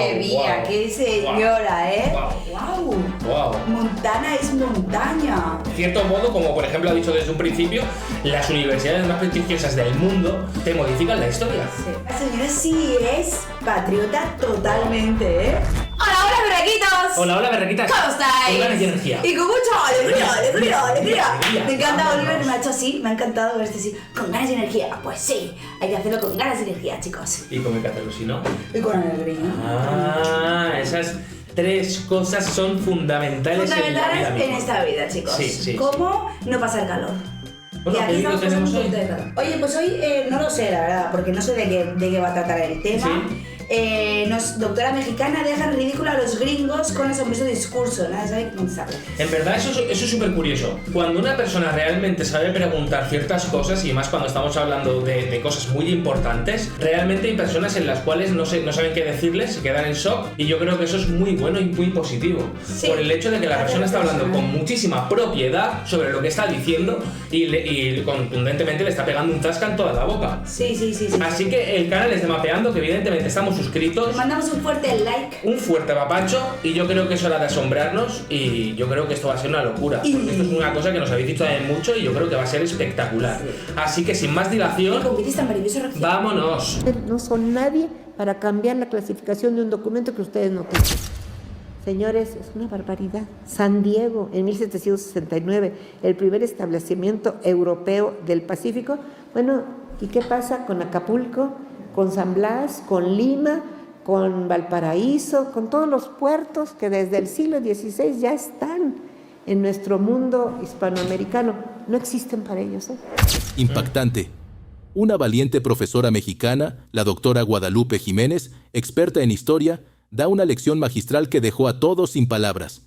Madre mía, qué señora, Wow. Montana es montaña. De cierto modo, como por ejemplo ha dicho desde un principio, las universidades más prestigiosas del mundo te modifican la historia. Sí. La señora sí es patriota totalmente, ¿eh? Hola, berrequitos. Hola, berrequitas. ¿Cómo estáis? Con ganas y energía. Y con mucha alegría. Alegría. Me encanta, Oliver, me ha hecho así, me ha encantado verte así. Con ganas y energía. Pues sí, hay que hacerlo con ganas y energía, chicos. ¿Y cómo hay que hacerlo si no? Y con alegría. Esas 3 cosas son fundamentales en la vida misma. En esta vida, chicos. Sí. ¿Cómo no pasar calor? Bueno, y aquí ¿qué estamos libro tenemos pasando un hoy? poquito de calor. Oye, pues hoy no lo sé, la verdad, porque no sé de qué va a tratar el tema. Sí. Doctora mexicana deja en ridículo a los gringos con asombroso discurso. Nadie sabe quién sabe. En verdad, eso es súper curioso. Cuando una persona realmente sabe preguntar ciertas cosas, y más cuando estamos hablando de cosas muy importantes, realmente hay personas en las cuales no saben qué decirles, se quedan en shock, y yo creo que eso es muy bueno y muy positivo. Sí. Por el hecho de que la persona está hablando con muchísima propiedad sobre lo que está diciendo y contundentemente le está pegando un zasca en toda la boca. Sí. Así que el canal es de Mapeando, que evidentemente estamos suscritos. Les mandamos un fuerte like. Un fuerte papacho, y yo creo que es hora de asombrarnos, y yo creo que esto va a ser una locura. Porque esto es una cosa que nos habéis dicho también mucho y yo creo que va a ser espectacular. Sí. Así que sin más dilación, Con Vitis tan maravilloso reacción. vámonos. No son nadie para cambiar la clasificación de un documento que ustedes no tienen. Señores, es una barbaridad. San Diego, en 1769, el primer establecimiento europeo del Pacífico. Bueno, ¿y qué pasa con Acapulco, con San Blas, con Lima, con Valparaíso, con todos los puertos que desde el siglo XVI ya están en nuestro mundo hispanoamericano? No existen para ellos, ¿eh? Impactante. Una valiente profesora mexicana, la doctora Guadalupe Jiménez, experta en historia, da una lección magistral que dejó a todos sin palabras.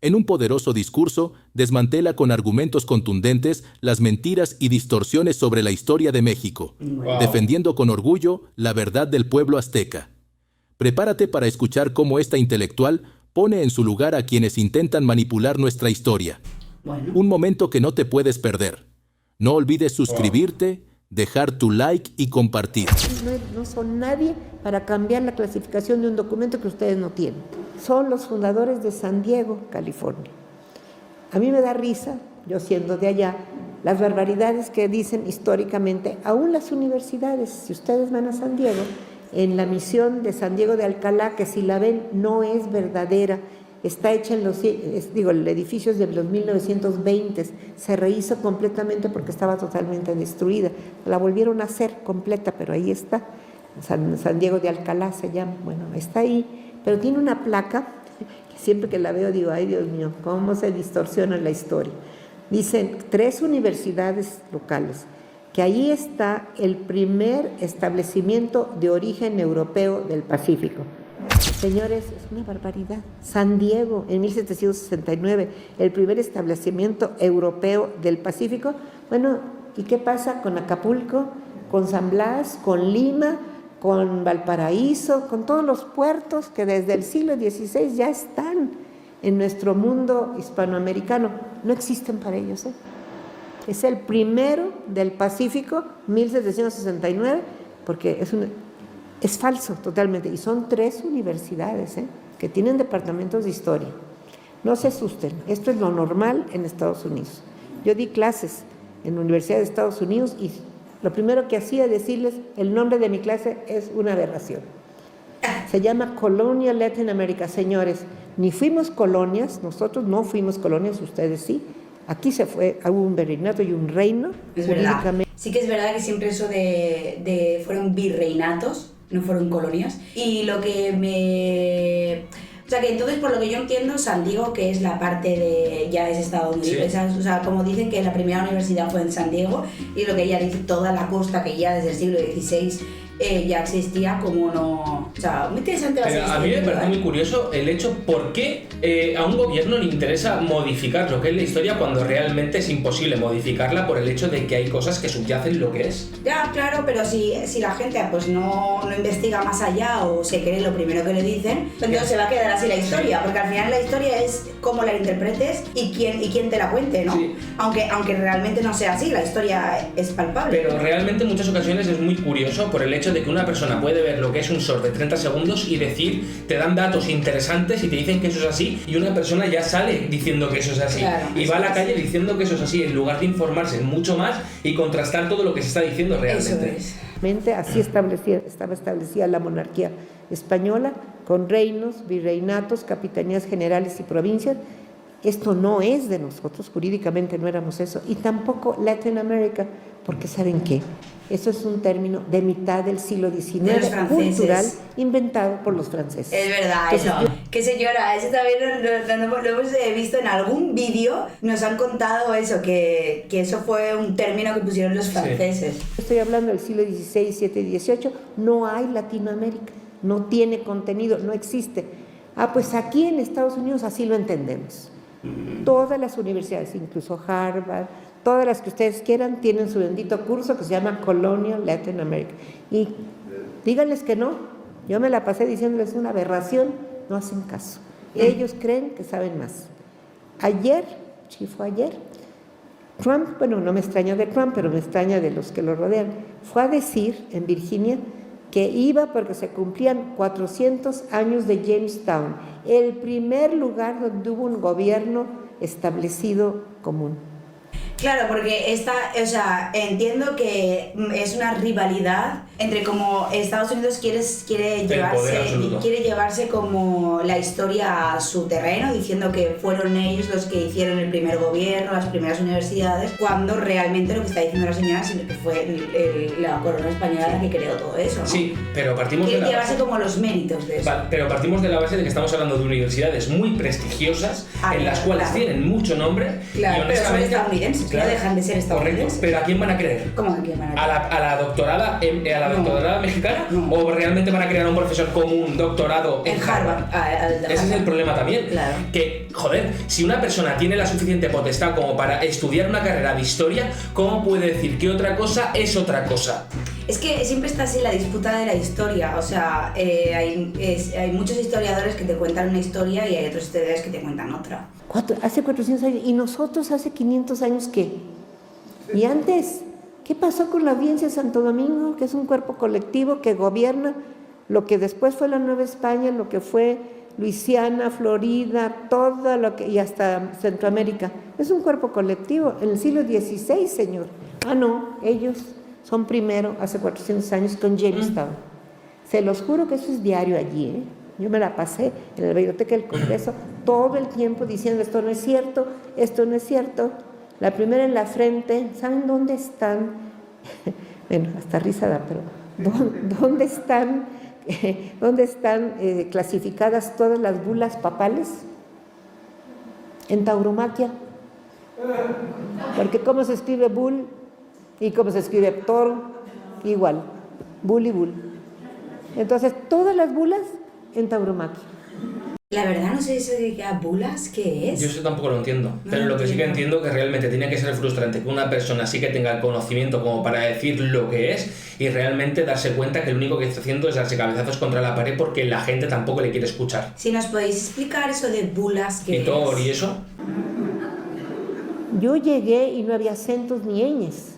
En un poderoso discurso, desmantela con argumentos contundentes las mentiras y distorsiones sobre la historia de México, defendiendo con orgullo la verdad del pueblo azteca. Prepárate para escuchar cómo esta intelectual pone en su lugar a quienes intentan manipular nuestra historia. Bueno. Un momento que no te puedes perder. No olvides suscribirte, dejar tu like y compartir. No son nadie para cambiar la clasificación de un documento que ustedes no tienen. Son los fundadores de San Diego, California. A mí me da risa, yo siendo de allá, las barbaridades que dicen históricamente, aún las universidades. Si ustedes van a San Diego, en la misión de San Diego de Alcalá, que si la ven no es verdadera, está hecha en el edificio es de los 1920, se rehizo completamente porque estaba totalmente destruida. La volvieron a hacer completa, pero ahí está. San Diego de Alcalá se llama. Bueno, está ahí, pero tiene una placa que siempre que la veo digo, ay Dios mío, cómo se distorsiona la historia. Dicen 3 universidades locales, que ahí está el primer establecimiento de origen europeo del Pacífico. Señores, es una barbaridad. San Diego, en 1769, el primer establecimiento europeo del Pacífico. Bueno, ¿y qué pasa con Acapulco, con San Blas, con Lima, con Valparaíso, con todos los puertos que desde el siglo XVI ya están en nuestro mundo hispanoamericano? No existen para ellos, ¿eh? Es el primero del Pacífico, 1769, porque es falso totalmente. Y son 3 universidades, que tienen departamentos de historia. No se asusten, esto es lo normal en Estados Unidos. Yo di clases en la Universidad de Estados Unidos y lo primero que hacía decirles, el nombre de mi clase es una aberración. Se llama Colonial Latin America. Señores, ni fuimos colonias, nosotros no fuimos colonias, ustedes sí. Aquí hubo un virreinato y un reino. Es verdad. Sí que es verdad que siempre eso fueron virreinatos, no fueron colonias. Y lo que o sea, que entonces, por lo que yo entiendo, San Diego, que es la parte ya es Estados Unidos, sí. O sea, como dicen que la primera universidad fue en San Diego, y lo que ella dice, toda la costa que ya desde el siglo XVI ya existía, como no... O sea, muy interesante va a ser. A mí me parece muy curioso el hecho por qué a un gobierno le interesa modificar lo que es la historia cuando realmente es imposible modificarla por el hecho de que hay cosas que subyacen lo que es. Ya, claro, pero si la gente pues no investiga más allá o se cree lo primero que le dicen, pues entonces se va a quedar así la historia, porque al final la historia es cómo la interpretes y quién te la cuente, ¿no? Sí. Aunque realmente no sea así, la historia es palpable. Pero realmente en muchas ocasiones es muy curioso por el hecho hecho de que una persona puede ver lo que es un short de 30 segundos y decir, te dan datos interesantes y te dicen que eso es así, y una persona ya sale diciendo que eso es así, claro, y va a la calle diciendo que eso es así, en lugar de informarse mucho más y contrastar todo lo que se está diciendo realmente. Eso es. Así estaba establecida la monarquía española, con reinos, virreinatos, capitanías generales y provincias. Esto no es de nosotros, jurídicamente no éramos eso, y tampoco Latin America, porque ¿saben qué? Eso es un término de mitad del siglo XIX, cultural, inventado por los franceses. Es verdad, entonces, eso. Que señora, eso también lo hemos visto en algún vídeo, nos han contado eso, que eso fue un término que pusieron los franceses. Sí. Estoy hablando del siglo XVI, XVII, XVIII, no hay Latinoamérica, no tiene contenido, no existe. Pues aquí en Estados Unidos así lo entendemos. Todas las universidades, incluso Harvard, todas las que ustedes quieran, tienen su bendito curso que se llama Colonial Latin America. Y díganles que no, yo me la pasé diciéndoles una aberración, no hacen caso. Ellos creen que saben más. Ayer, sí fue ayer, Trump, bueno, no me extraña de Trump, pero me extraña de los que lo rodean, fue a decir en Virginia que iba porque se cumplían 400 años de Jamestown, el primer lugar donde hubo un gobierno establecido común. Claro, porque entiendo que es una rivalidad entre como Estados Unidos quiere llevarse como la historia a su terreno, diciendo que fueron ellos los que hicieron el primer gobierno, las primeras universidades, cuando realmente lo que está diciendo la señora es que fue la corona española la que creó todo eso, ¿no? Sí, pero partimos de la base... llevarse como los méritos de eso. Vale, pero partimos de la base de que estamos hablando de universidades muy prestigiosas, en las cuales tienen mucho nombre, claro, y pero son estadounidenses, claro, no dejan de ser estadounidenses. Correcto, pero ¿a quién van a creer? ¿Cómo a quién van a creer? ¿A la doctorada mexicana? No. ¿O realmente van a crear un profesor con un doctorado en Harvard? Ese es el problema también. Claro. Que, joder, si una persona tiene la suficiente potestad como para estudiar una carrera de historia, ¿cómo puede decir que otra cosa es otra cosa? Es que siempre está así la disputa de la historia, o sea, hay muchos historiadores que te cuentan una historia y hay otros historiadores que te cuentan otra. Hace 400 años, y nosotros hace 500 años, ¿qué? Y antes, ¿qué pasó con la Audiencia de Santo Domingo? Que es un cuerpo colectivo que gobierna lo que después fue la Nueva España, lo que fue Luisiana, Florida, todo lo que, y hasta Centroamérica. Es un cuerpo colectivo, en el siglo XVI, señor. No, ellos son primero, hace 400 años, con Jamestown. Se los juro que eso es diario allí, ¿eh? Yo me la pasé en la biblioteca del Congreso todo el tiempo diciendo esto no es cierto, esto no es cierto. La primera en la frente, ¿saben dónde están? Bueno, hasta risa da, pero ¿dónde están clasificadas todas las bulas papales? En tauromaquia. Porque cómo se escribe bull y cómo se escribe toro, igual, bull y bull. Entonces, todas las bulas en tauromaquia. La verdad no sé eso de que bulas, ¿qué es? Yo eso tampoco lo entiendo, pero lo que sí que entiendo es que realmente tiene que ser frustrante que una persona sí que tenga el conocimiento como para decir lo que es y realmente darse cuenta que lo único que está haciendo es darse cabezazos contra la pared porque la gente tampoco le quiere escuchar. Si nos podéis explicar eso de bulas, ¿qué es? ¿Y Thor y eso? Yo llegué y no había acentos ni ñes.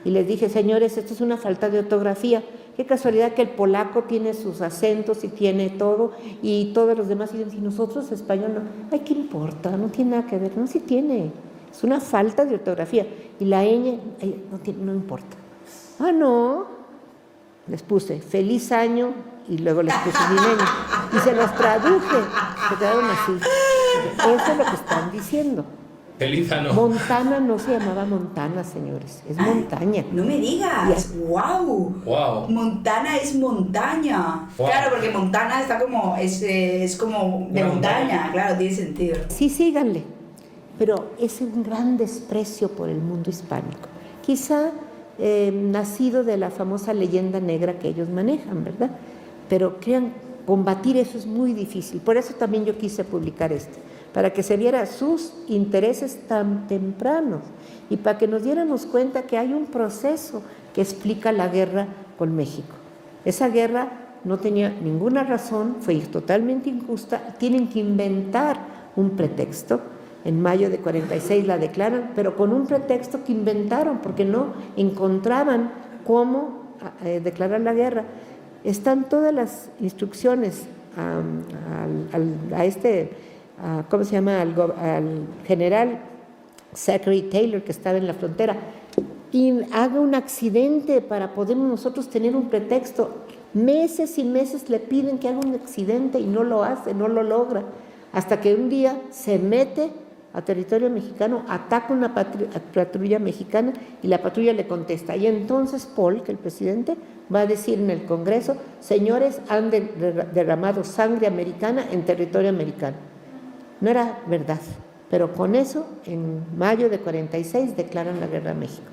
Y les dije, señores, esto es una falta de ortografía. Qué casualidad que el polaco tiene sus acentos y tiene todo, y todos los demás, y nosotros español no. Ay, ¿qué importa? No tiene nada que ver. No, sí tiene. Es una falta de ortografía. Y la ñ, no importa. No. Les puse feliz año y luego les puse mi ñ. Y se los traduje. Se quedaron así. Eso es lo que están diciendo. Feliz año. Montana no se llamaba Montana, señores, es montaña. No me digas. ¡Wow! Wow. Montana es montaña. Wow. Claro, porque Montana está como es como de montaña, claro, tiene sentido. Sí, síganle. Pero es un gran desprecio por el mundo hispánico. Quizá nacido de la famosa leyenda negra que ellos manejan, ¿verdad? Pero crean, combatir eso es muy difícil. Por eso también yo quise publicar esto, para que se viera sus intereses tan tempranos y para que nos diéramos cuenta que hay un proceso que explica la guerra con México. Esa guerra no tenía ninguna razón, fue totalmente injusta, tienen que inventar un pretexto. En mayo de 46 la declaran, pero con un pretexto que inventaron, porque no encontraban cómo declarar la guerra, están todas las instrucciones ¿cómo se llama? Al general Zachary Taylor, que estaba en la frontera, y haga un accidente para poder nosotros tener un pretexto. Meses y meses le piden que haga un accidente y no lo hace, no lo logra, hasta que un día se mete a territorio mexicano, ataca una patrulla mexicana y la patrulla le contesta. Y entonces Polk, el presidente, va a decir en el Congreso: señores, han derramado sangre americana en territorio americano. No era verdad, pero con eso, en mayo de 46, declaran la guerra a México.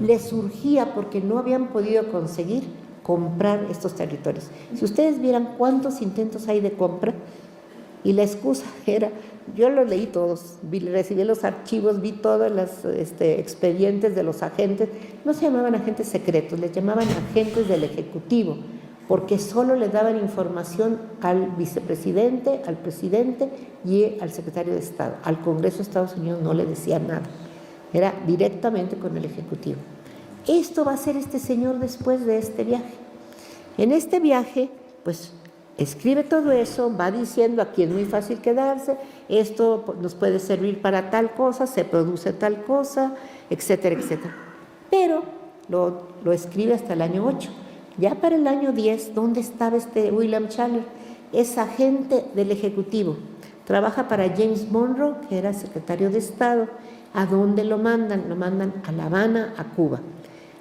Les surgía porque no habían podido conseguir comprar estos territorios. Si ustedes vieran cuántos intentos hay de compra, y la excusa era, yo los leí todos, recibí los archivos, vi todos los expedientes de los agentes. No se llamaban agentes secretos, les llamaban agentes del Ejecutivo, porque solo le daban información al vicepresidente, al presidente y al secretario de Estado. Al Congreso de Estados Unidos no le decían nada, era directamente con el Ejecutivo. Esto va a hacer este señor después de este viaje. En este viaje, pues, escribe todo eso, va diciendo: aquí es muy fácil quedarse, esto nos puede servir para tal cosa, se produce tal cosa, etcétera, etcétera. Pero lo escribe hasta el año 8. Ya para el año 10, ¿dónde estaba William Chandler? Es agente del Ejecutivo, trabaja para James Monroe, que era secretario de Estado. ¿A dónde lo mandan? Lo mandan a La Habana, a Cuba.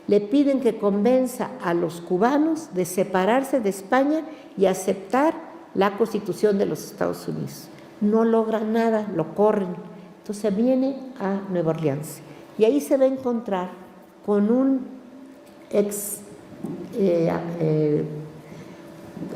Le piden que convenza a los cubanos de separarse de España y aceptar la Constitución de los Estados Unidos. No logra nada, lo corren. Entonces viene a Nueva Orleans y ahí se va a encontrar con un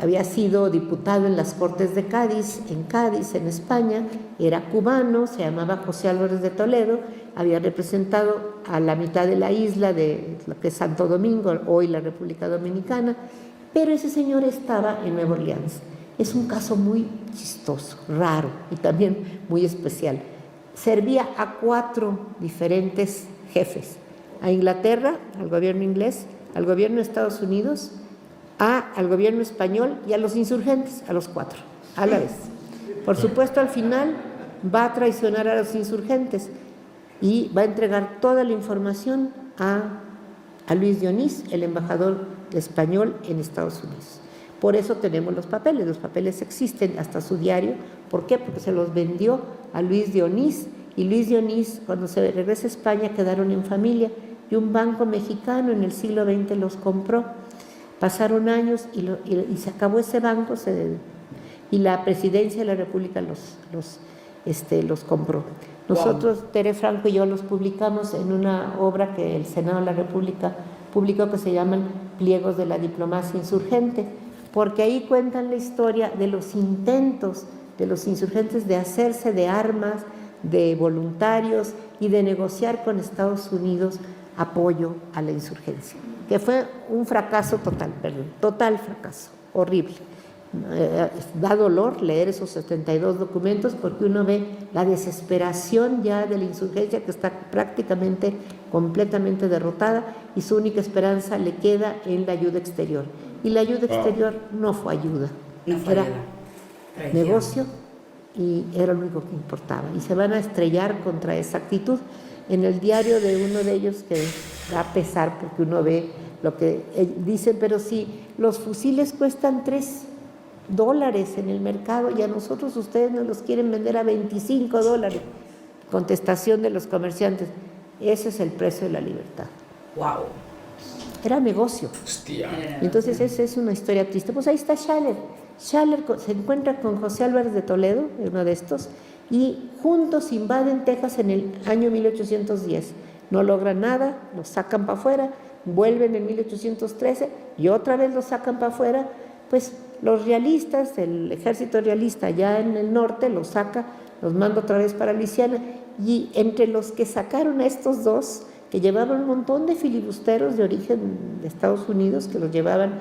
había sido diputado en las Cortes de Cádiz, en España, era cubano, se llamaba José Álvarez de Toledo, había representado a la mitad de la isla de lo que es Santo Domingo, hoy la República Dominicana, pero ese señor estaba en Nueva Orleans. Es un caso muy chistoso, raro y también muy especial. Servía a 4 diferentes jefes: a Inglaterra, al gobierno inglés, al gobierno de Estados Unidos, al gobierno español y a los insurgentes, a los 4, a la vez. Por supuesto, al final va a traicionar a los insurgentes y va a entregar toda la información a Luis Dionís, el embajador español en Estados Unidos. Por eso tenemos los papeles existen, hasta su diario. ¿Por qué? Porque se los vendió a Luis Dionís, y Luis Dionís, cuando se regresa a España, quedaron en familia, y un banco mexicano en el siglo XX los compró. Pasaron años y se acabó ese banco, y la presidencia de la República los compró. Nosotros, Tere Franco y yo, los publicamos en una obra que el Senado de la República publicó, que se llaman Pliegos de la Diplomacia Insurgente, porque ahí cuentan la historia de los intentos de los insurgentes de hacerse de armas, de voluntarios y de negociar con Estados Unidos apoyo a la insurgencia, que fue un fracaso total fracaso, horrible. Da dolor leer esos 72 documentos, porque uno ve la desesperación ya de la insurgencia, que está prácticamente completamente derrotada, y su única esperanza le queda en la ayuda exterior. Y la ayuda exterior no fue ayuda, era negocio, y era lo único que importaba. Y se van a estrellar contra esa actitud. En el diario de uno de ellos, que da a pesar porque uno ve lo que dicen: pero si los fusiles cuestan $3 en el mercado y a nosotros ustedes nos los quieren vender a $25. Contestación de los comerciantes: ese es el precio de la libertad. ¡Wow! Era negocio. Hostia. Entonces esa es una historia triste. Pues ahí está Schaller. Schaller se encuentra con José Álvarez de Toledo, uno de estos, y juntos invaden Texas en el año 1810. No logran nada, los sacan para afuera, vuelven en 1813 y otra vez los sacan para afuera. Pues los realistas, el ejército realista allá en el norte los saca, los manda otra vez para Luisiana, y entre los que sacaron a estos dos, que llevaban un montón de filibusteros de origen de Estados Unidos, que los llevaban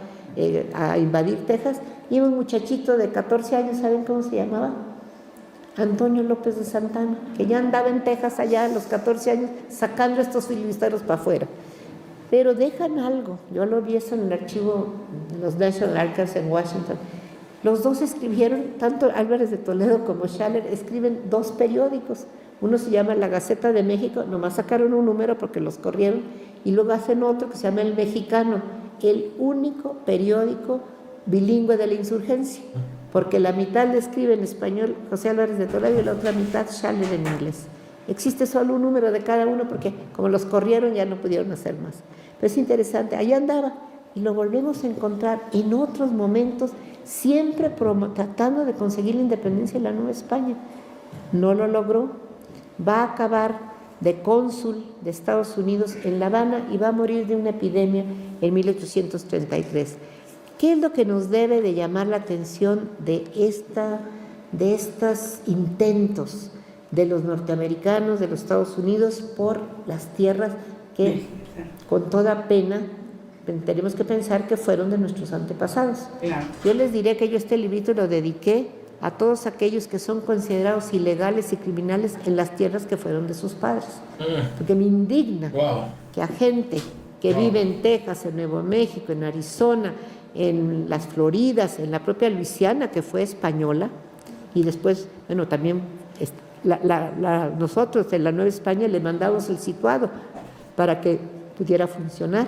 a invadir Texas, iba un muchachito de 14 años, ¿saben cómo se llamaba? Antonio López de Santana, que ya andaba en Texas allá a los 14 años sacando a estos filibusteros para afuera. pero dejan algo. Yo lo vi eso en el archivo de los National Archives en Washington. Los dos escribieron, tanto Álvarez de Toledo como Schaller, escriben 2 periódicos. Uno se llama La Gaceta de México, nomás sacaron un número porque los corrieron, y luego hacen otro que se llama El Mexicano, el único periódico bilingüe de la insurgencia, porque la mitad le escribe en español José Álvarez de Toledo y la otra mitad Schaller en inglés. Existe solo un número de cada uno porque como los corrieron ya no pudieron hacer más. Pero es interesante, ahí andaba y lo volvemos a encontrar en otros momentos, siempre tratando de conseguir la independencia de la Nueva España. No lo logró, va a acabar de cónsul de Estados Unidos en La Habana y va a morir de una epidemia en 1833. ¿Qué es lo que nos debe de llamar la atención de estos intentos de los norteamericanos, de los Estados Unidos, por las tierras que con toda pena tenemos que pensar que fueron de nuestros antepasados? Claro. Yo les diré que yo este librito lo dediqué a todos aquellos que son considerados ilegales y criminales en las tierras que fueron de sus padres. Porque me indigna que a gente que vive en Texas, en Nuevo México, en Arizona, en las Floridas, en la propia Luisiana, que fue española, y después, bueno, también nosotros en la Nueva España le mandamos el situado para que pudiera funcionar.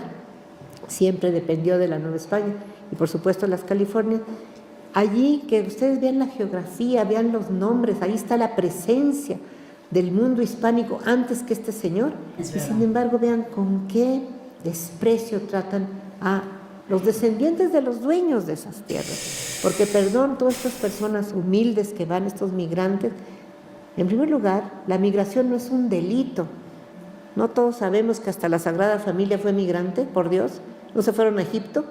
Siempre dependió de la Nueva España y por supuesto las Californias. Allí que ustedes vean la geografía, vean los nombres, ahí está la presencia del mundo hispánico antes que este señor. Y sin embargo vean con qué desprecio tratan a los descendientes de los dueños de esas tierras. Porque perdón, todas estas personas humildes que van, estos migrantes, en primer lugar, la migración no es un delito. No todos sabemos que hasta la Sagrada Familia fue migrante, por Dios. No se fueron a Egipto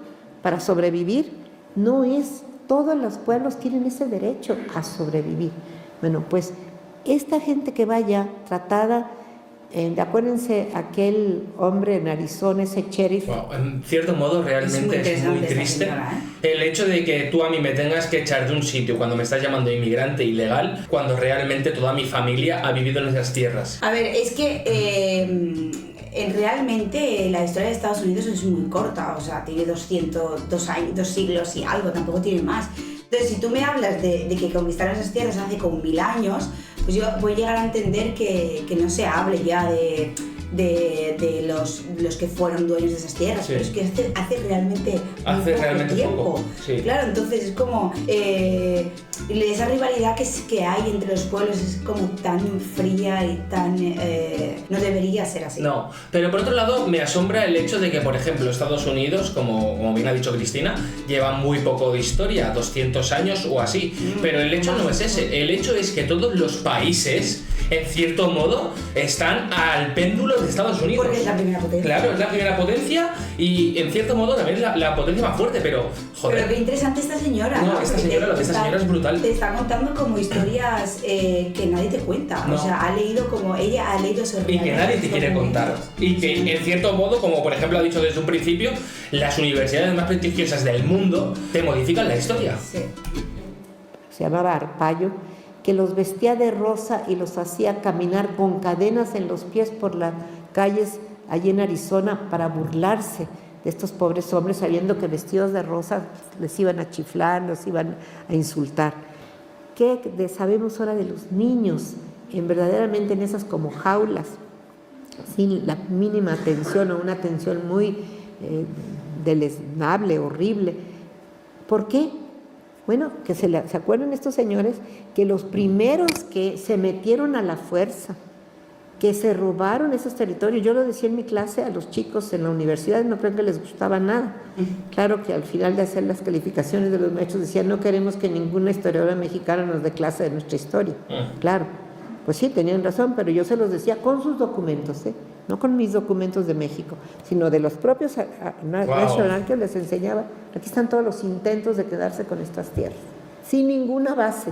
para sobrevivir. No es, todos los pueblos tienen ese derecho a sobrevivir. Bueno, pues esta gente que vaya tratada, acuérdense aquel hombre en Arizona, ese sheriff. En cierto modo realmente es muy triste el hecho de que tú a mí me tengas que echar de un sitio cuando me estás llamando inmigrante ilegal, cuando realmente toda mi familia ha vivido en esas tierras. A ver, es que realmente la historia de Estados Unidos es muy corta, o sea, tiene 2 siglos y algo, tampoco tiene más. Entonces, si tú me hablas de que conquistaron esas tierras hace como 1000 años, pues yo voy a llegar a entender que no se hable ya de los que fueron dueños de esas tierras, sí. Pero es que hace realmente tiempo. Poco. Sí. Claro, entonces es como esa rivalidad que hay entre los pueblos es como tan fría y tan no debería ser así. No, pero por otro lado me asombra el hecho de que, por ejemplo, Estados Unidos, como bien ha dicho Cristina, lleva muy poco de historia, 200 años o así, pero el hecho no es ese, el hecho es que todos los países, en cierto modo, están al péndulo de Estados Unidos. Porque es la primera potencia. Claro, es la primera potencia y en cierto modo también es la potencia más fuerte, pero joder. Pero qué interesante esta señora, ¿no? Esta señora es brutal. Te está contando como historias que nadie te cuenta. No. O sea, ella ha leído sobre y que nadie te quiere contar. Y que en cierto modo, como por ejemplo ha dicho desde un principio, las universidades más prestigiosas del mundo te modifican la historia. Sí. Se llamaba Arpaio, que los vestía de rosa y los hacía caminar con cadenas en los pies por las calles allí en Arizona para burlarse de estos pobres hombres, sabiendo que vestidos de rosa les iban a chiflar, los iban a insultar. ¿Qué sabemos ahora de los niños? Verdaderamente en esas como jaulas, sin la mínima atención o una atención muy deleznable, horrible. ¿Por qué? Bueno, que se acuerdan estos señores que los primeros que se metieron a la fuerza, que se robaron esos territorios, yo lo decía en mi clase a los chicos en la universidad, no creo que les gustaba nada. Claro que al final de hacer las calificaciones de los maestros decían, no queremos que ninguna historiadora mexicana nos dé clase de nuestra historia. Claro, pues sí, tenían razón, pero yo se los decía con sus documentos, no con mis documentos de México, sino de los propios National que les enseñaba. Aquí están todos los intentos de quedarse con estas tierras, sin ninguna base.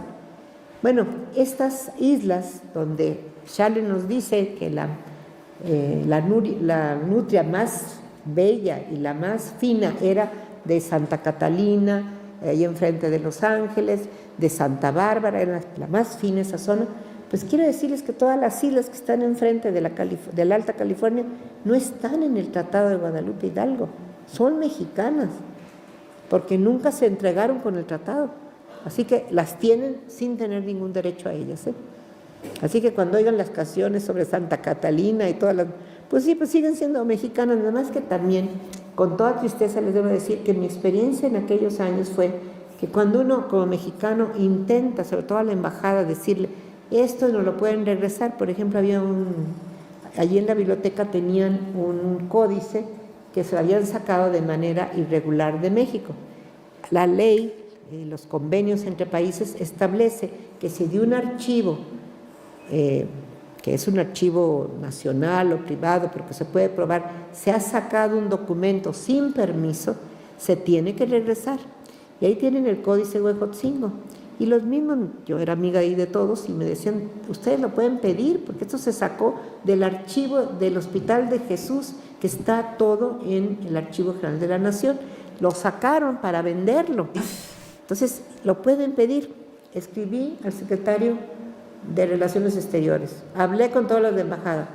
Bueno, estas islas donde Schaller nos dice que la nutria más bella y la más fina era de Santa Catalina, ahí enfrente de Los Ángeles, de Santa Bárbara, era la más fina esa zona. Pues quiero decirles que todas las islas que están enfrente de la Alta California no están en el Tratado de Guadalupe Hidalgo, son mexicanas, porque nunca se entregaron con el tratado. Así que las tienen sin tener ningún derecho a ellas, ¿eh? Así que cuando oigan las canciones sobre Santa Catalina y todas las... Pues sí, pues siguen siendo mexicanas, nada más que también, con toda tristeza les debo decir que mi experiencia en aquellos años fue que cuando uno como mexicano intenta, sobre todo a la embajada, decirle, esto no lo pueden regresar, por ejemplo, allí en la biblioteca tenían un códice que se habían sacado de manera irregular de México. La ley, los convenios entre países establece que si de un archivo, que es un archivo nacional o privado, pero que se puede probar, se ha sacado un documento sin permiso, se tiene que regresar. Y ahí tienen el Códice Huejotzingo. Y los mismos, yo era amiga ahí de todos y me decían, ustedes lo pueden pedir porque esto se sacó del archivo del Hospital de Jesús, que está todo en el Archivo General de la Nación. Lo sacaron para venderlo. Entonces, lo pueden pedir. Escribí al secretario de Relaciones Exteriores, hablé con todos los de embajada,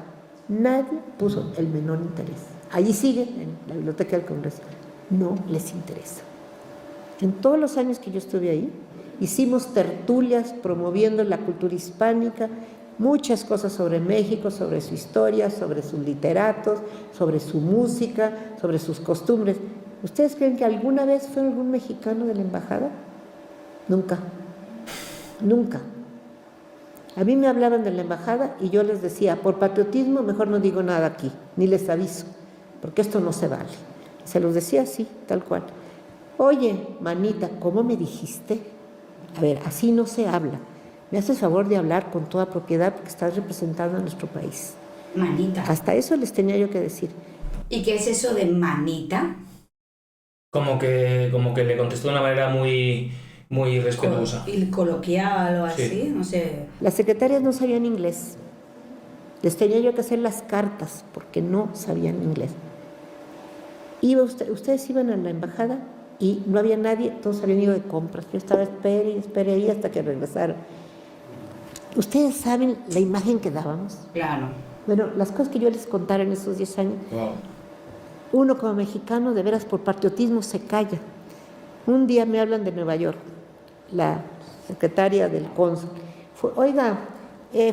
nadie puso el menor interés. Allí siguen en la Biblioteca del Congreso, no les interesa. En todos los años que yo estuve ahí, hicimos tertulias promoviendo la cultura hispánica, muchas cosas sobre México, sobre su historia, sobre sus literatos, sobre su música, sobre sus costumbres. ¿Ustedes creen que alguna vez fue algún mexicano de la embajada? Nunca, nunca. A mí me hablaban de la embajada y yo les decía, por patriotismo mejor no digo nada aquí, ni les aviso, porque esto no se vale. Se los decía así, tal cual. Oye, manita, ¿cómo me dijiste? A ver, así no se habla. Me haces favor de hablar con toda propiedad porque estás representando a nuestro país. Manita. Hasta eso les tenía yo que decir. ¿Y qué es eso de manita? Como que le contestó de una manera muy respetuosa. Coloquial o así, Sí. no sé. Las secretarias no sabían inglés. Les tenía yo que hacer las cartas porque no sabían inglés. Ustedes iban a la embajada y no había nadie, todos habían ido de compras. Yo estaba esperé ahí hasta que regresaron. Ustedes saben la imagen que dábamos. Claro. Bueno, las cosas que yo les contara en esos 10 años. Wow. Uno como mexicano, de veras, por patriotismo se calla. Un día me hablan de Nueva York, la secretaria del cónsul. Oiga,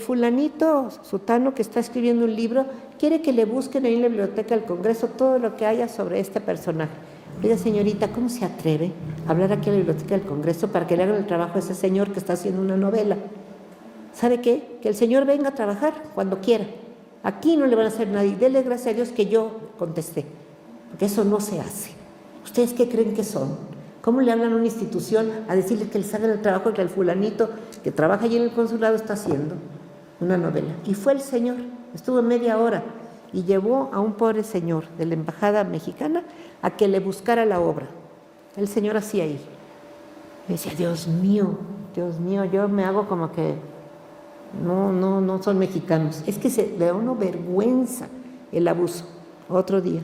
fulanito, sutano, que está escribiendo un libro, quiere que le busquen ahí en la biblioteca del Congreso todo lo que haya sobre este personaje. Oiga, señorita, ¿cómo se atreve a hablar aquí en la biblioteca del Congreso para que le hagan el trabajo a ese señor que está haciendo una novela? ¿Sabe qué? Que el señor venga a trabajar cuando quiera. Aquí no le van a hacer nadie. Dele gracias a Dios que yo contesté, porque eso no se hace. ¿Ustedes qué creen que son? ¿Cómo le hablan a una institución a decirle que les hagan el trabajo que el fulanito que trabaja allí en el consulado está haciendo? Una novela. Y fue el señor, estuvo media hora y llevó a un pobre señor de la embajada mexicana a que le buscara la obra. El señor hacía ahí. Me decía, Dios mío, yo me hago como que no son mexicanos. Es que le da una vergüenza el abuso. Otro día.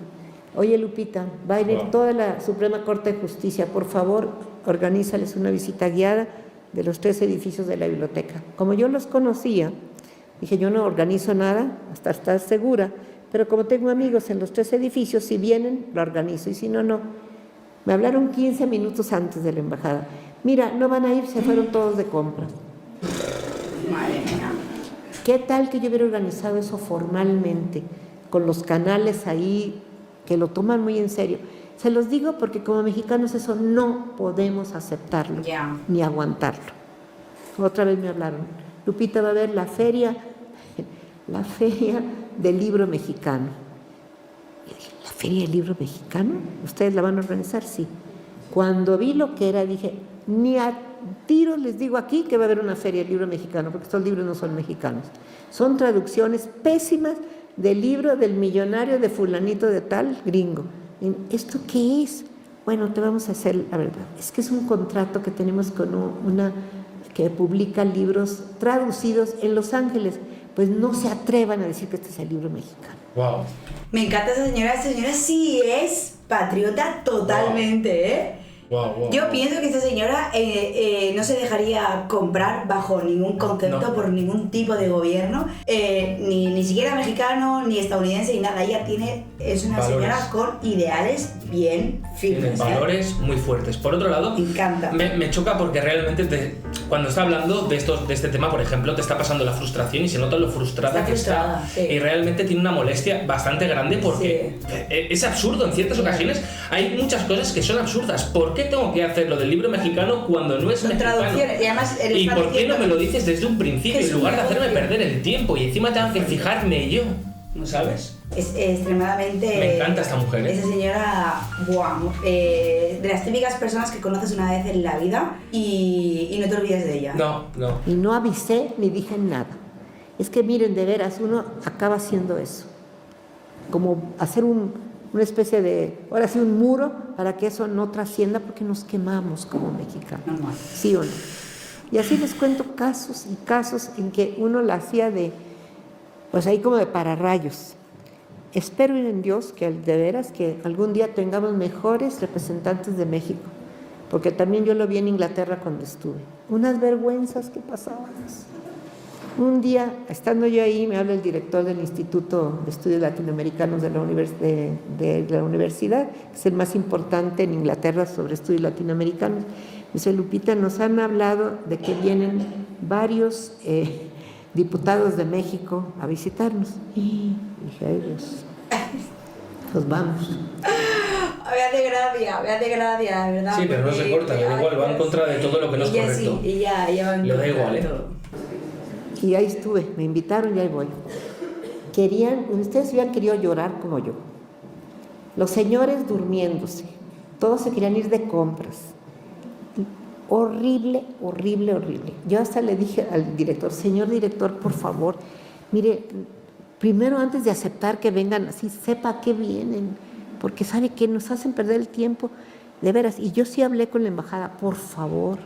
Oye, Lupita, va a venir toda la Suprema Corte de Justicia. Por favor, organízales una visita guiada de los 3 edificios de la biblioteca. Como yo los conocía, dije, yo no organizo nada hasta estar segura, pero como tengo amigos en los 3 edificios, si vienen, lo organizo, y si no, no. Me hablaron 15 minutos antes de la embajada. Mira, no van a ir, se fueron todos de compras. Madre mía. ¿Qué tal que yo hubiera organizado eso formalmente, con los canales ahí, que lo toman muy en serio? Se los digo porque como mexicanos eso no podemos aceptarlo, ni aguantarlo. Otra vez me hablaron, Lupita, va a haber la feria del libro mexicano. Y dije, ¿la feria del libro mexicano? ¿Ustedes la van a organizar? Sí. Cuando vi lo que era, dije, ni a tiros les digo aquí que va a haber una feria del libro mexicano, porque estos libros no son mexicanos. Son traducciones pésimas del libro del millonario de fulanito de tal gringo. ¿Esto qué es? Bueno, te vamos a hacer la verdad. Es que es un contrato que tenemos con una que publica libros traducidos en Los Ángeles. Pues no se atrevan a decir que este es el libro mexicano. Wow. Me encanta esa señora sí es patriota totalmente, ¿eh? Yo pienso que esta señora no se dejaría comprar bajo ningún concepto por ningún tipo de gobierno, ni siquiera mexicano, ni estadounidense, ni nada. Ella es una señora con ideales bien firmes. Tiene valores muy fuertes. Por otro lado, me encanta. Me choca porque realmente cuando está hablando de este tema, por ejemplo, te está pasando la frustración y se nota lo frustrada que está. Sí. Y realmente tiene una molestia bastante grande porque es absurdo en ciertas ocasiones. Hay muchas cosas que son absurdas. ¿Por qué tengo que hacer lo del libro mexicano cuando no es mexicano? Traducciones. Y además ¿Y por qué no me lo dices desde un principio en lugar de hacerme perder el tiempo? Y encima tengo que fijarme yo, ¿no sabes? Es extremadamente... Me encanta esta mujer, ¿eh? Esa señora, de las típicas personas que conoces una vez en la vida y no te olvides de ella. No. Y no avisé ni dije nada. Es que miren, de veras, uno acaba haciendo eso. Como hacer una especie de, ahora sí, un muro para que eso no trascienda, porque nos quemamos como mexicanos. Normal. ¿Sí o no? Y así les cuento casos y casos en que uno la hacía pues ahí como de pararrayos. Espero en Dios que de veras que algún día tengamos mejores representantes de México, porque también yo lo vi en Inglaterra cuando estuve. Unas vergüenzas que pasaban. Un día, estando yo ahí, me habla el director del Instituto de Estudios Latinoamericanos de la universidad, que es el más importante en Inglaterra sobre estudios latinoamericanos. Me dice, Lupita, nos han hablado de que vienen varios diputados de México a visitarnos. Y dije, ay Dios, pues vamos. Me hace gracia, ¿verdad? Sí, pero no se corta, le da igual, va en contra de todo lo que no es correcto. Sí, ella va en le da contra igual, de ¿eh? todo. Y ahí estuve, me invitaron y ahí voy. Ustedes hubieran querido llorar como yo. Los señores durmiéndose, todos se querían ir de compras. Horrible. Yo hasta le dije al director, señor director, por favor, mire, primero antes de aceptar que vengan así, sepa a qué vienen, porque sabe que nos hacen perder el tiempo, de veras. Y yo sí hablé con la embajada, por favor,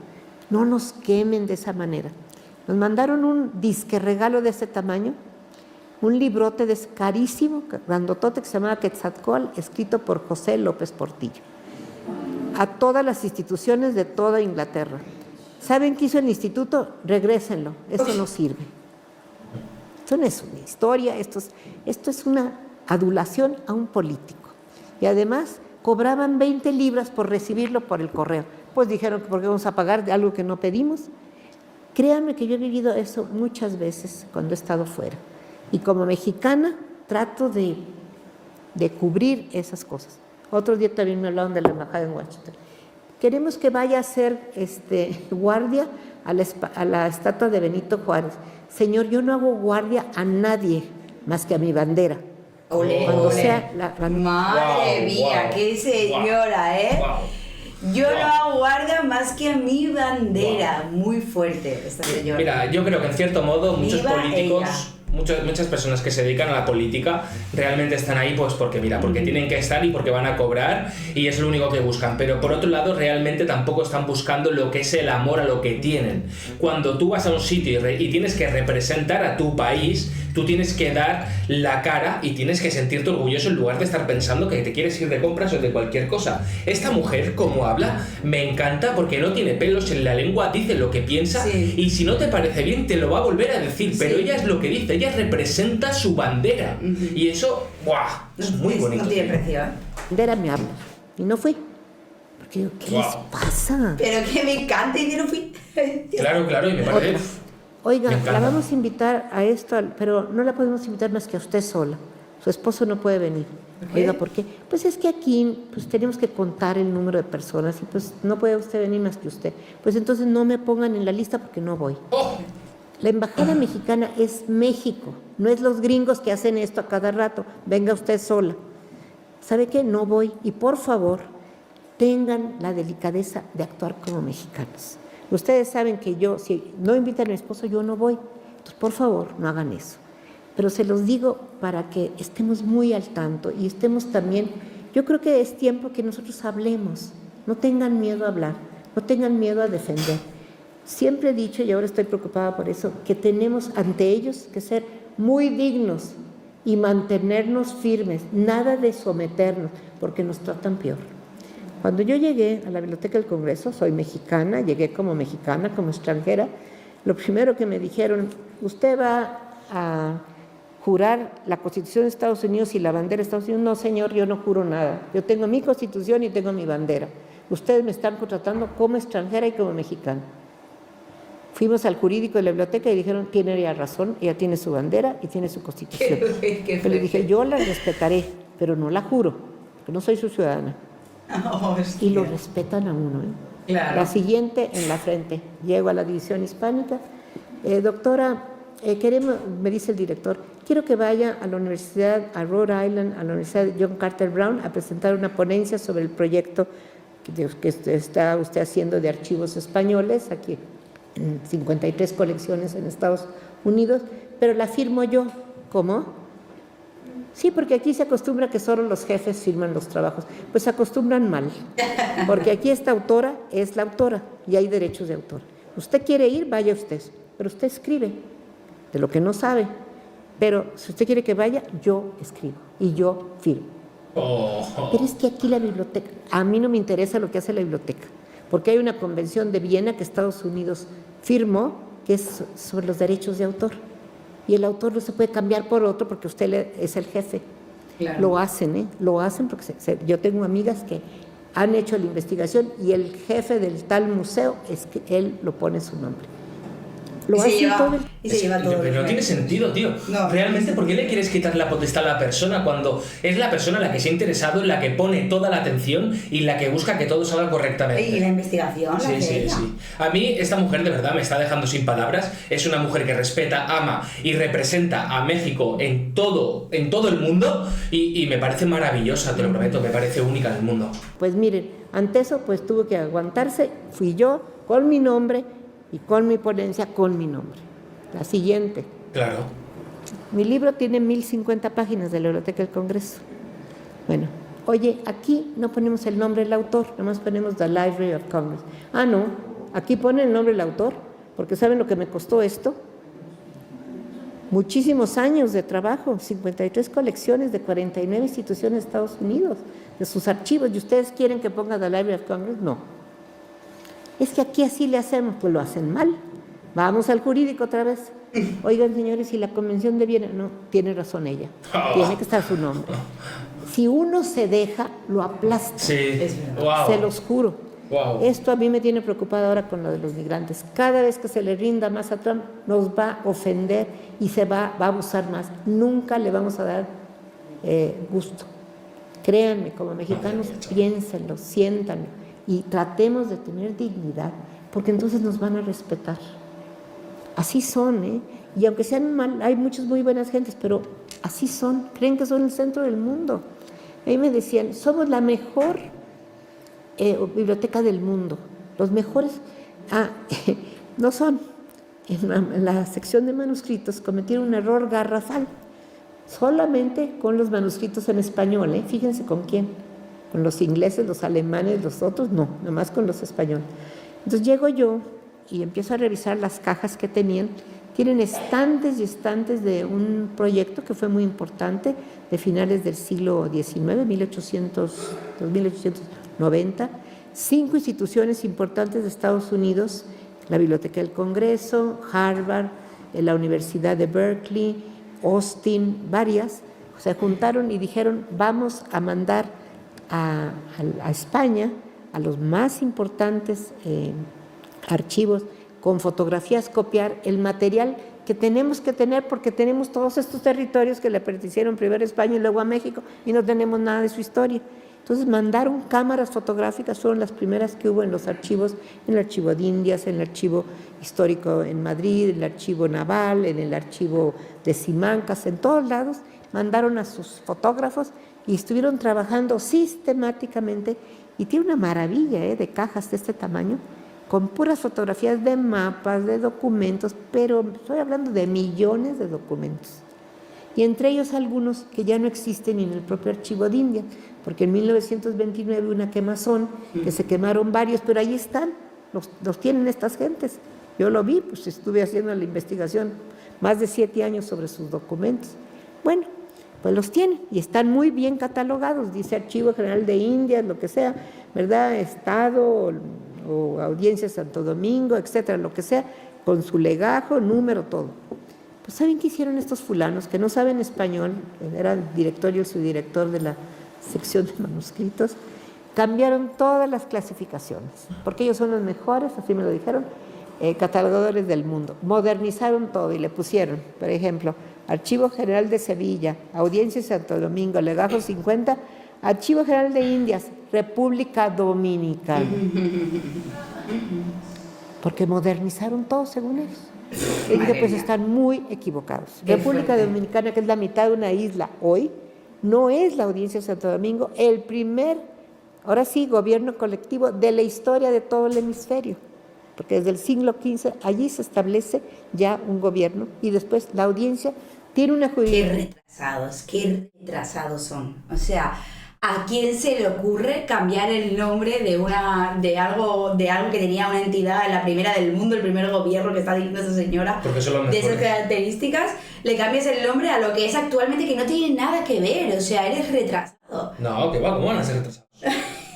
no nos quemen de esa manera. Nos mandaron un disque regalo de ese tamaño, un librote carísimo, grandotote, que se llamaba Quetzalcóatl, escrito por José López Portillo, a todas las instituciones de toda Inglaterra. ¿Saben qué hizo el instituto? Regrésenlo, esto no sirve. Esto no es una historia, esto es una adulación a un político. Y además cobraban 20 libras por recibirlo por el correo. Pues dijeron que ¿por qué vamos a pagar de algo que no pedimos? Créanme que yo he vivido eso muchas veces cuando he estado fuera. Y como mexicana trato de cubrir esas cosas. Otro día también me hablaron de la embajada en Washington. Queremos que vaya a ser guardia a la estatua de Benito Juárez. Señor, yo no hago guardia a nadie más que a mi bandera. Cuando sea la Madre mía, qué señora, ¿eh? Wow. Yo no hago guardia más que a mi bandera. Muy fuerte esta señora. Mira, yo creo que en cierto modo muchos Viva políticos, muchas personas que se dedican a la política realmente están ahí pues porque tienen que estar y porque van a cobrar y es lo único que buscan, pero por otro lado realmente tampoco están buscando lo que es el amor a lo que tienen. Cuando tú vas a un sitio y tienes que representar a tu país, tú tienes que dar la cara y tienes que sentirte orgulloso en lugar de estar pensando que te quieres ir de compras o de cualquier cosa. Esta mujer, como habla, me encanta porque no tiene pelos en la lengua, dice lo que piensa y si no te parece bien te lo va a volver a decir, pero ella es lo que dice, ella representa su bandera y eso, ¡buah! Es muy bonito. No tiene precio, ¿eh? bandera me habla. Y no fui. Porque digo, ¿qué les pasa? Pero que me encanta y yo no fui. Claro, y me parece... Oiga, Me encanta. la vamos a invitar a esto, pero no la podemos invitar más que a usted sola. Su esposo no puede venir. Oiga, ¿por qué? Pues es que aquí pues tenemos que contar el número de personas y pues no puede usted venir más que usted. Pues entonces no me pongan en la lista porque no voy. La embajada mexicana es México, no es los gringos que hacen esto a cada rato. Venga usted sola. ¿Sabe qué? No voy. Y por favor, tengan la delicadeza de actuar como mexicanos. Ustedes saben que yo, si no invitan a mi esposo, yo no voy. Entonces, por favor, no hagan eso. Pero se los digo para que estemos muy al tanto y estemos también, yo creo que es tiempo que nosotros hablemos. No tengan miedo a hablar, no tengan miedo a defender. Siempre he dicho, y ahora estoy preocupada por eso, que tenemos ante ellos que ser muy dignos y mantenernos firmes, nada de someternos, porque nos tratan peor. Cuando yo llegué a la Biblioteca del Congreso, soy mexicana, llegué como mexicana, como extranjera, lo primero que me dijeron, usted va a jurar la Constitución de Estados Unidos y la bandera de Estados Unidos. No, señor, yo no juro nada. Yo tengo mi Constitución y tengo mi bandera. Ustedes me están contratando como extranjera y como mexicana. Fuimos al jurídico de la biblioteca y dijeron, tiene ya razón, ella tiene su bandera y tiene su Constitución. Yo le dije, yo la respetaré, pero no la juro, porque no soy su ciudadana. Oh, y lo respetan a uno. Claro. La siguiente en la frente. Llego a la división hispánica. Doctora, me dice el director, quiero que vaya a la universidad, a Rhode Island, a la Universidad de John Carter Brown, a presentar una ponencia sobre el proyecto que está usted haciendo de archivos españoles, aquí en 53 colecciones en Estados Unidos, pero la firmo yo. ¿Cómo? Sí, porque aquí se acostumbra que solo los jefes firman los trabajos. Pues se acostumbran mal, porque aquí esta autora es la autora y hay derechos de autor. Usted quiere ir, vaya usted, pero usted escribe de lo que no sabe. Pero si usted quiere que vaya, yo escribo y yo firmo. Pero es que aquí la biblioteca, a mí no me interesa lo que hace la biblioteca, porque hay una convención de Viena que Estados Unidos firmó, que es sobre los derechos de autor. Y el autor no se puede cambiar por otro porque usted es el jefe. Claro. Lo hacen, lo hacen porque yo tengo amigas que han hecho la investigación y el jefe del tal museo es que él lo pone su nombre. Lo hacen todo el... Y se lleva todo. Pero no tiene sentido, tío. No. Realmente, ¿por qué le quieres quitar la potestad a la persona cuando es la persona la que se ha interesado, la que pone toda la atención y la que busca que todo salga correctamente? Y la investigación, Sí, la sí, ella. sí. A mí esta mujer de verdad me está dejando sin palabras. Es una mujer que respeta, ama y representa a México en todo el mundo y me parece maravillosa, te lo prometo, me parece única en el mundo. Pues miren, ante eso pues tuvo que aguantarse, fui yo con mi nombre y con mi ponencia con mi nombre. La siguiente. Claro. Mi libro tiene 1050 páginas de la Biblioteca del Congreso. Bueno, oye, aquí no ponemos el nombre del autor, nomás ponemos The Library of Congress. Ah, no, aquí ponen el nombre del autor, porque ¿saben lo que me costó esto? Muchísimos años de trabajo, 53 colecciones de 49 instituciones de Estados Unidos, de sus archivos. ¿Y ustedes quieren que ponga The Library of Congress? No. Es que aquí así le hacemos, pues lo hacen mal. Vamos al jurídico otra vez. Oigan, señores, si la Convención de Viena... No, tiene razón ella. Tiene que estar su nombre. Si uno se deja, lo aplasta. Sí, Es wow. Se los juro. Wow. Esto a mí me tiene preocupada ahora con lo de los migrantes. Cada vez que se le rinda más a Trump, nos va a ofender y va a abusar más. Nunca le vamos a dar gusto. Créanme, como mexicanos, piénsenlo, siéntanlo y tratemos de tener dignidad, porque entonces nos van a respetar. Así son, ¿eh? Y aunque sean mal, hay muchas muy buenas gentes, pero así son, creen que son el centro del mundo. Ahí me decían, somos la mejor biblioteca del mundo, los mejores. No son. En la sección de manuscritos cometieron un error garrafal, solamente con los manuscritos en español, ¿eh? Fíjense con quién, con los ingleses, los alemanes, los otros, no, nomás con los españoles. Entonces llego yo y empiezo a revisar las cajas que tenían. Tienen estantes y estantes de un proyecto que fue muy importante, de finales del siglo XIX, 1890, 5 instituciones importantes de Estados Unidos, la Biblioteca del Congreso, Harvard, la Universidad de Berkeley, Austin, varias, se juntaron y dijeron, vamos a mandar a España a los más importantes archivos con fotografías, copiar el material que tenemos que tener porque tenemos todos estos territorios que le pertenecieron primero a España y luego a México y no tenemos nada de su historia. Entonces mandaron cámaras fotográficas, fueron las primeras que hubo en los archivos, en el archivo de Indias, en el archivo histórico en Madrid, en el archivo naval, en el archivo de Simancas, en todos lados, mandaron a sus fotógrafos y estuvieron trabajando sistemáticamente y tiene una maravilla de cajas de este tamaño, con puras fotografías de mapas, de documentos, pero estoy hablando de millones de documentos. Y entre ellos algunos que ya no existen ni en el propio archivo de India, porque en 1929 hubo una quemazón, que se quemaron varios, pero ahí están, los tienen estas gentes. Yo lo vi, pues estuve haciendo la investigación más de 7 años sobre sus documentos. Bueno, pues los tienen y están muy bien catalogados, dice Archivo General de Indias, lo que sea, ¿verdad? Estado o Audiencia de Santo Domingo, etcétera, lo que sea, con su legajo, número, todo. Pues ¿saben qué hicieron estos fulanos que no saben español? Era el director y el subdirector de la sección de manuscritos. Cambiaron todas las clasificaciones, porque ellos son los mejores, así me lo dijeron, catalogadores del mundo. Modernizaron todo y le pusieron, por ejemplo, Archivo General de Sevilla, Audiencia de Santo Domingo, legajo 50, Archivo General de Indias, República Dominicana. Porque modernizaron todo según ellos. Y dije, pues están muy equivocados. República Dominicana, que es la mitad de una isla hoy, no es la Audiencia de Santo Domingo, el primer, ahora sí, gobierno colectivo de la historia de todo el hemisferio. Porque desde el siglo XV allí se establece ya un gobierno y después la audiencia tiene una jurisdicción. Qué retrasados son. O sea, ¿a quién se le ocurre cambiar el nombre de algo que tenía una entidad, la primera del mundo, el primer gobierno que está diciendo esa señora, porque son los de mejores. esas características? Le cambias el nombre a lo que es actualmente, que no tiene nada que ver. O sea, eres retrasado. No, que va, ¿cómo van a ser retrasados?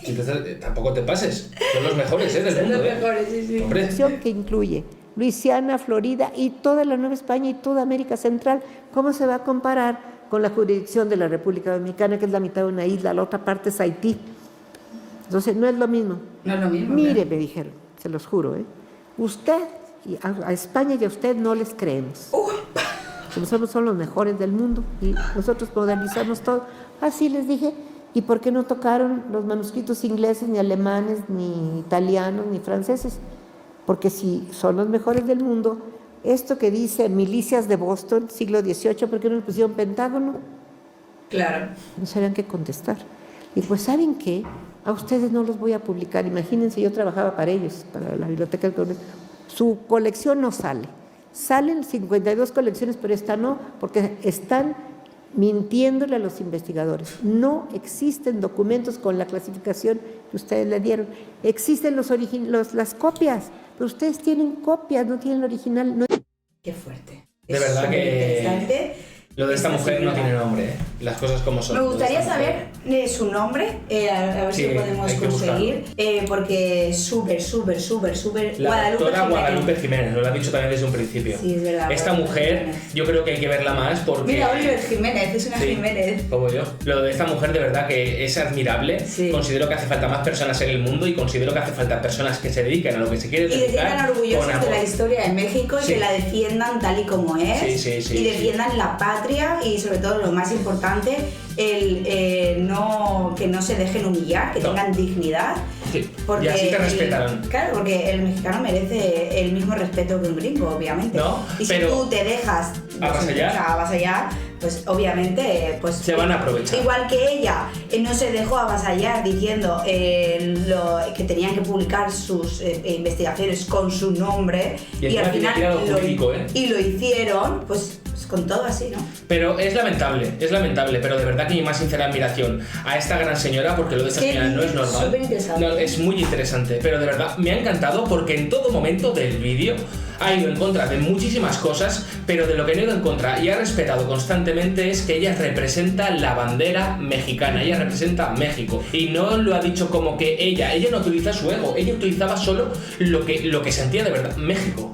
Entonces, tampoco te pases. Son los mejores del Son mundo. los mejores, sí, sí. Hombre. Que incluye Luisiana, Florida y toda la Nueva España y toda América Central. ¿Cómo se va a comparar con la jurisdicción de la República Dominicana, que es la mitad de una isla, la otra parte es Haití? Entonces, no es lo mismo. No es lo mismo. Mire, claro. me dijeron, se los juro, usted, y a España y a usted no les creemos. Nosotros somos los mejores del mundo y nosotros modernizamos todo. Así les dije. ¿Y por qué no tocaron los manuscritos ingleses, ni alemanes, ni italianos, ni franceses? Porque si son los mejores del mundo, esto que dice milicias de Boston, siglo XVIII, ¿por qué no le pusieron Pentágono? Claro. No sabían qué contestar. Y pues, ¿saben qué? A ustedes no los voy a publicar. Imagínense, yo trabajaba para ellos, para la Biblioteca del Congreso. Su colección no sale. Salen 52 colecciones, pero esta no, porque están mintiéndole a los investigadores. No existen documentos con la clasificación que ustedes le dieron. Existen las copias, pero ustedes tienen copias, no tienen el original. No. Qué fuerte. De verdad que interesante. lo de esta mujer no tiene nombre, Las cosas como son. Me gustaría saber su nombre, a ver si lo podemos hay que conseguir, porque es súper La doctora Guadalupe Jiménez, nos lo ha dicho también desde un principio. Sí, es verdad. Esta mujer, yo creo que hay que verla más porque... Mira, Oliver Jiménez, es una Sí, Jiménez. como yo. Lo de esta mujer de verdad que es admirable. Sí. Considero que hace falta más personas en el mundo y considero que hace falta personas que se dediquen a lo que se quieren Y que dedicar. sean con orgullosos de amor. la historia de México y Sí. que la defiendan tal y como es. Sí, y defiendan la patria y sobre todo lo más importante, que no se dejen humillar, que No. tengan dignidad. Sí. Porque Y así te respetarán. Claro, porque el mexicano merece el mismo respeto que un gringo, obviamente. No, y pero si tú te dejas avasallar, pues obviamente pues se van a aprovechar. Igual que ella no se dejó avasallar diciendo que tenían que publicar sus investigaciones con su nombre Y al encima tiene tirado jurídico, y lo hicieron, pues con todo así, ¿no? Pero es lamentable, pero de verdad que mi más sincera admiración a esta gran señora, porque lo de esta Qué señora no es normal. superinteresante. No, es muy interesante, pero de verdad me ha encantado porque en todo momento del vídeo ha ido en contra de muchísimas cosas, pero de lo que no ha ido en contra y ha respetado constantemente es que ella representa la bandera mexicana, ella representa México. Y no lo ha dicho como que ella no utiliza su ego, ella utilizaba solo lo que sentía de verdad, México.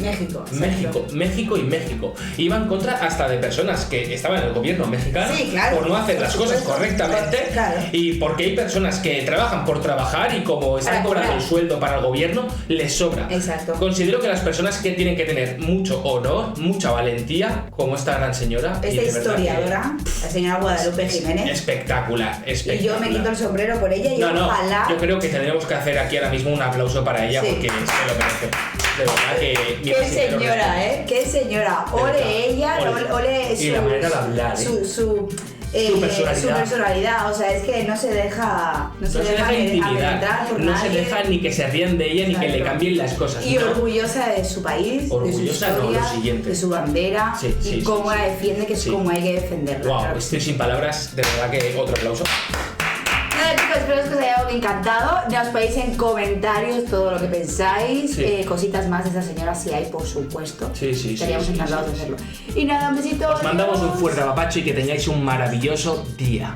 México y México. Iba en contra hasta de personas que estaban en el gobierno mexicano, Sí, claro, por no hacer por las cosas supuesto. correctamente, Claro. y porque hay personas que trabajan por trabajar y como están Para cobrando cobrar. el sueldo para el gobierno, les sobra. Exacto. Considero que las personas que tienen que tener mucho honor, mucha valentía, como esta gran señora. y Esta de verdad historiadora, la señora Guadalupe que Jiménez. espectacular. Y yo me quito el sombrero por ella y No, ojalá. yo creo que tendríamos que hacer aquí ahora mismo un aplauso para ella Sí. porque se lo merece. De verdad que mi Qué más sincero señora, respeto. Qué señora. De verdad. Ole ella, ole Y la manera de hablar, su personalidad. O sea, es que no se deja intimidar, amedrentar por no se nadie. deja ni que se rían de ella ni que le Exacto. cambien las cosas. Y no. orgullosa de su país, Orgullosa, de su no, historia, lo siguiente. de su bandera Sí, sí, y sí, cómo sí. la defiende, que es Sí. como hay que defenderla. Wow, claro. estoy sin palabras, de verdad que otro aplauso. Nada, chicos, espero que os haya encantado. Nos podéis en comentarios todo lo que pensáis. Sí. Cositas más de esa señora, si hay, por supuesto. Sí, Estaríamos sí, encantados sí, de sí. hacerlo. Y nada, un besito. Os mandamos un adiós. fuerte apapacho y que tengáis un maravilloso día.